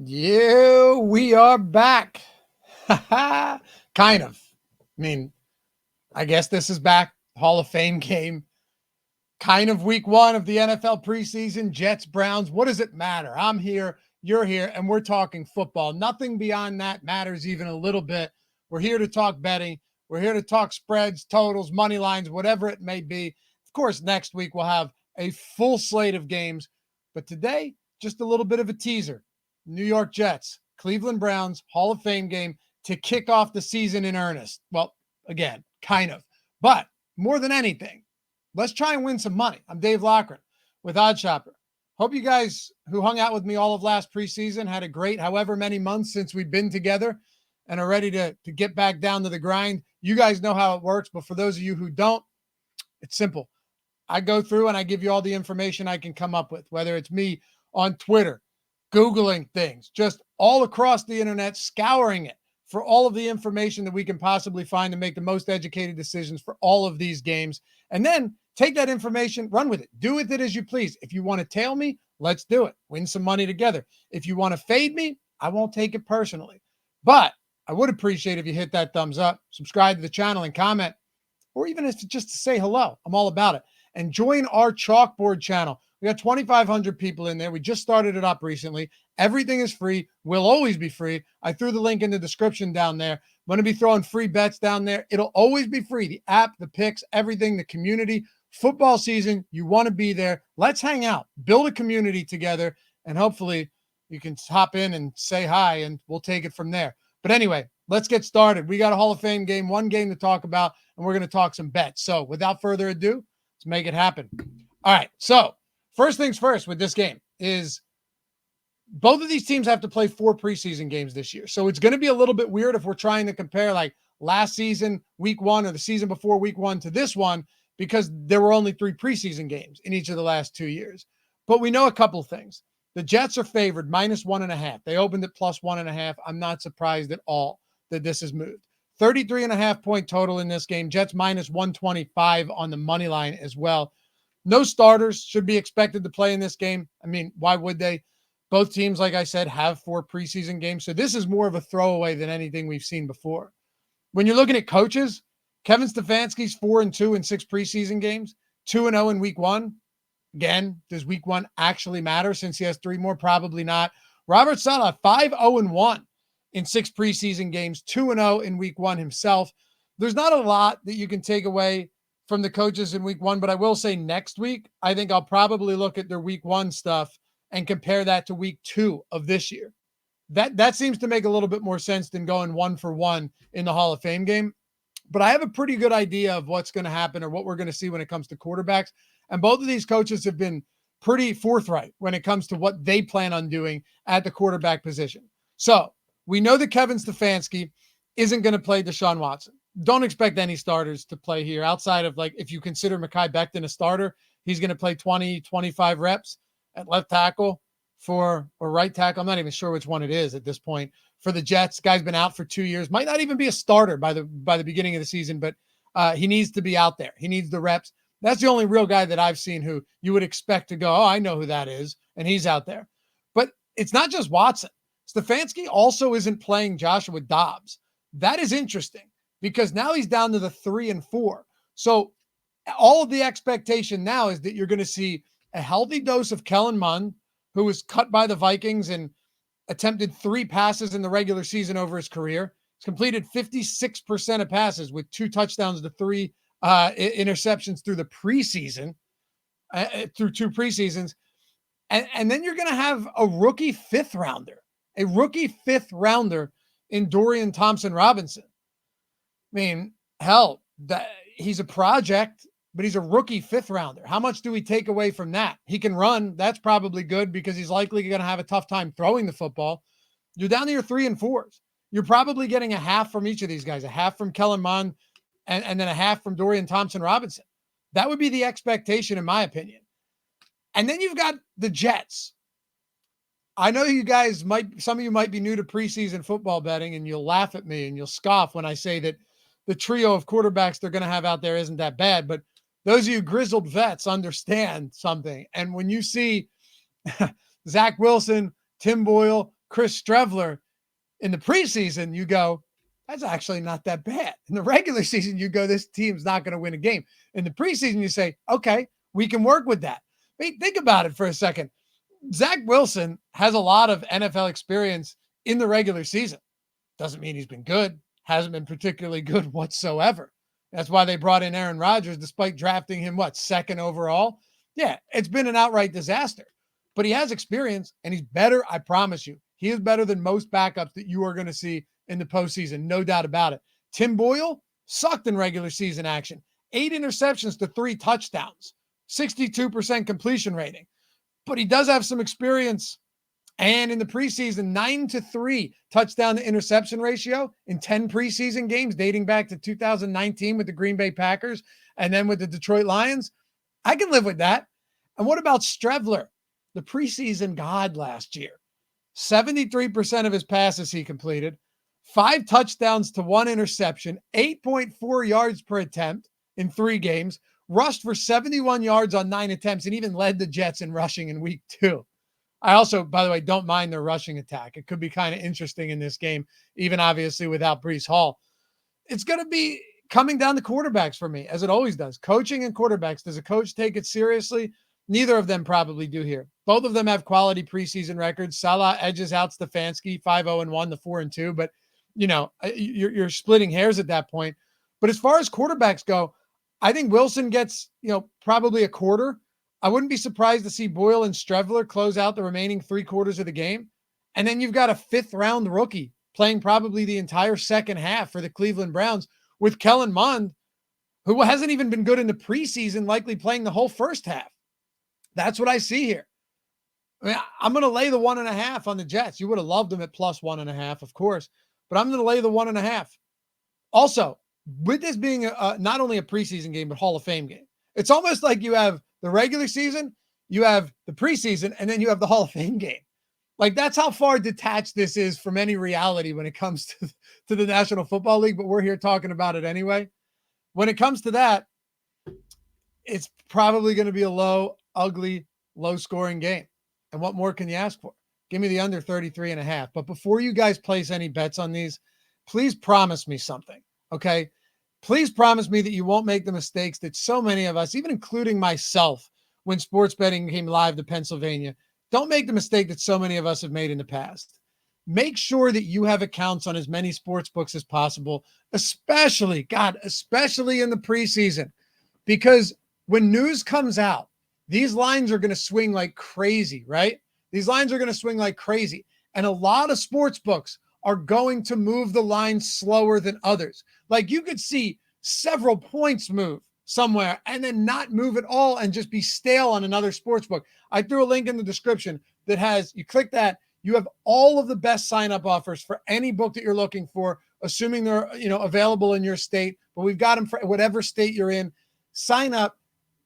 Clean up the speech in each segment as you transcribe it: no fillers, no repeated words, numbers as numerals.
Yeah, we are back. Kind of. I mean, I guess this is back. Hall of Fame game. Kind of week one of the NFL preseason. Jets, Browns. What does it matter? I'm here. You're here. And we're talking football. Nothing beyond that matters even a little bit. We're here to talk betting. We're here to talk spreads, totals, money lines, whatever it may be. Of course, next week we'll have a full slate of games. But today, just a little bit of a teaser. New York Jets, Cleveland Browns, Hall of Fame game to kick off the season in earnest. Well, again, kind of. But more than anything, let's try and win some money. I'm Dave Lochran with OddsShopper. Hope you guys who hung out with me all of last preseason had a great however many months since we've been together and are ready to get back down to the grind. You guys know how it works, but for those of you who don't, it's simple. I go through and I give you all the information I can come up with, whether it's me on Twitter, Googling things, just all across the internet, scouring it for all of the information that we can possibly find to make the most educated decisions for all of these games. And then take that information, run with it. Do with it as you please. If you want to tail me, let's do it. Win some money together. If you want to fade me, I won't take it personally. But I would appreciate if you hit that thumbs up, subscribe to the channel and comment, or even if it's just to say hello. I'm all about it. And join our chalkboard channel. We got 2,500 people in there. We just started it up recently. Everything is free. Will always be free. I threw the link in the description down there. I'm going to be throwing free bets down there. It'll always be free. The app, the picks, everything, the community. Football season, you want to be there. Let's hang out, build a community together, and hopefully you can hop in and say hi, and we'll take it from there. But anyway, let's get started. We got a Hall of Fame game, one game to talk about, and we're going to talk some bets. So without further ado, let's make it happen. All right, so first things first with this game is both of these teams have to play 4 preseason games this year. So it's going to be a little bit weird if we're trying to compare like last season, week 1, or the season before week 1 to this one, because there were only 3 preseason games in each of the last 2 years. But we know a couple things. The Jets are favored -1.5. They opened at +1.5. I'm not surprised at all that this has moved. 33.5 point total in this game. Jets -125 on the money line as well. No starters should be expected to play in this game. I mean, why would they? Both teams, like I said, have 4 preseason games. So this is more of a throwaway than anything we've seen before. When you're looking at coaches, Kevin Stefanski's 4-2 in 6 preseason games, 2-0 in week 1. Again, does week 1 actually matter since he has 3 more? Probably not. Robert Saleh, 5-0-1 in 6 preseason games, 2-0 in week 1 himself. There's not a lot that you can take away from the coaches in week 1, but I will say next week, I think I'll probably look at their week 1 stuff and compare that to week 2 of this year. That seems to make a little bit more sense than going 1 for 1 in the Hall of Fame game. But I have a pretty good idea of what's going to happen or what we're going to see when it comes to quarterbacks. And both of these coaches have been pretty forthright when it comes to what they plan on doing at the quarterback position. So we know that Kevin Stefanski isn't going to play Deshaun Watson. Don't expect any starters to play here outside of, like, if you consider Mekhi Becton a starter, he's going to play 20, 25 reps at left tackle or right tackle. I'm not even sure which one it is at this point. For the Jets, guy's been out for 2 years, might not even be a starter by the beginning of the season, but he needs to be out there. He needs the reps. That's the only real guy that I've seen who you would expect to go, oh, I know who that is, and he's out there. But it's not just Watson. Stefanski also isn't playing Joshua Dobbs. That is interesting because now he's down to the 3 and 4. So all of the expectation now is that you're going to see a healthy dose of Kellen Mond, who was cut by the Vikings and attempted 3 passes in the regular season over his career. He's completed 56% of passes with 2 touchdowns to 3 interceptions through the preseason, through 2 preseasons. And then you're going to have a rookie 5th rounder in Dorian Thompson-Robinson. I mean, hell, he's a project, but he's a rookie 5th rounder. How much do we take away from that? He can run. That's probably good because he's likely going to have a tough time throwing the football. You're down to your 3 and 4s. You're probably getting a half from each of these guys, a half from Kellen Mond and then a half from Dorian Thompson-Robinson. That would be the expectation, in my opinion. And then you've got the Jets. I know you guys some of you might be new to preseason football betting, and you'll laugh at me and you'll scoff when I say that the trio of quarterbacks they're going to have out there isn't that bad. But those of you grizzled vets understand something. And when you see Zach Wilson, Tim Boyle, Chris Streveler in the preseason, you go, that's actually not that bad. In the regular season, you go, this team's not going to win a game. In the preseason, you say, okay, we can work with that. Think about it for a second. Zach Wilson has a lot of NFL experience in the regular season. Doesn't mean he's been good. Hasn't been particularly good whatsoever. That's why they brought in Aaron Rodgers, despite drafting him, second overall? Yeah, it's been an outright disaster. But he has experience, and he's better, I promise you. He is better than most backups that you are going to see in the postseason, no doubt about it. Tim Boyle sucked in regular season action. 8 interceptions to 3 touchdowns, 62% completion rating. But he does have some experience. And in the preseason, 9-3 touchdown to interception ratio in 10 preseason games dating back to 2019 with the Green Bay Packers and then with the Detroit Lions. I can live with that. And what about Streveler, the preseason god last year? 73% of his passes he completed, 5 touchdowns to 1 interception, 8.4 yards per attempt in 3 games, rushed for 71 yards on 9 attempts, and even led the Jets in rushing in week 2. I also, by the way, don't mind their rushing attack. It could be kind of interesting in this game, even obviously without Breece Hall. It's going to be coming down to quarterbacks for me, as it always does. Coaching and quarterbacks. Does a coach take it seriously? Neither of them probably do here. Both of them have quality preseason records. Salah edges out Stefanski, 5-0-1, the 4-2. But, you're splitting hairs at that point. But as far as quarterbacks go, I think Wilson gets, probably a quarter. I wouldn't be surprised to see Boyle and Streveler close out the remaining 3 quarters of the game. And then you've got a 5th-round rookie playing probably the entire second half for the Cleveland Browns with Kellen Mond, who hasn't even been good in the preseason, likely playing the whole first half. That's what I see here. I mean, I'm going to lay the 1.5 on the Jets. You would have loved them at plus 1.5, of course, but I'm going to lay the 1.5. Also, with this being not only a preseason game, but Hall of Fame game, it's almost like you have the regular season, you have the preseason, and then you have the Hall of Fame game. Like, that's how far detached this is from any reality when it comes to the National Football League, but we're here talking about it anyway. When it comes to that, it's probably going to be a low, ugly, low-scoring game. And what more can you ask for? Give me the under 33.5. But before you guys place any bets on these, please promise me something, okay? Please promise me that you won't make the mistakes that so many of us, even including myself, when sports betting came live to Pennsylvania, don't make the mistake that so many of us have made in the past. Make sure that you have accounts on as many sports books as possible, especially in the preseason, because when news comes out, these lines are going to swing like crazy, right? These lines are going to swing like crazy. And a lot of sports books are going to move the line slower than others. Like, you could see several points move somewhere and then not move at all and just be stale on another sports book. I threw a link in the description that has, you click that, you have all of the best sign-up offers for any book that you're looking for, assuming they're, available in your state, but we've got them for whatever state you're in. Sign up,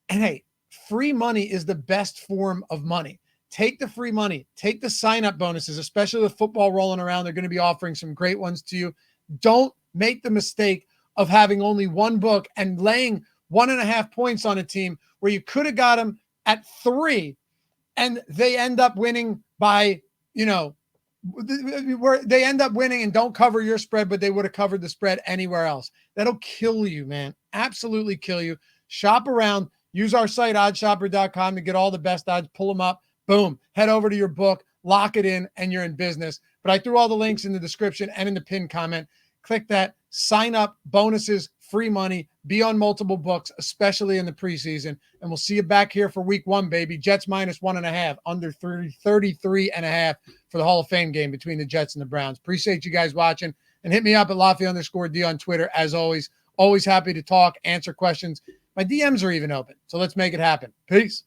and hey, free money is the best form of money. Take the free money, take the sign-up bonuses, especially with football rolling around. They're going to be offering some great ones to you. Don't make the mistake of having only one book and laying 1.5 points on a team where you could have got them at 3 and they end up winning by, where they end up winning and don't cover your spread, but they would have covered the spread anywhere else. That'll kill you, man. Absolutely kill you. Shop around. Use our site, oddshopper.com, to get all the best odds. Pull them up. Boom. Head over to your book, lock it in, and you're in business. But I threw all the links in the description and in the pinned comment. Click that. Sign up. Bonuses. Free money. Be on multiple books, especially in the preseason. And we'll see you back here for week 1, baby. Jets minus 1.5. Under 33.5 for the Hall of Fame game between the Jets and the Browns. Appreciate you guys watching. And hit me up at Laffy_D on Twitter. As always, always happy to talk, answer questions. My DMs are even open. So let's make it happen. Peace.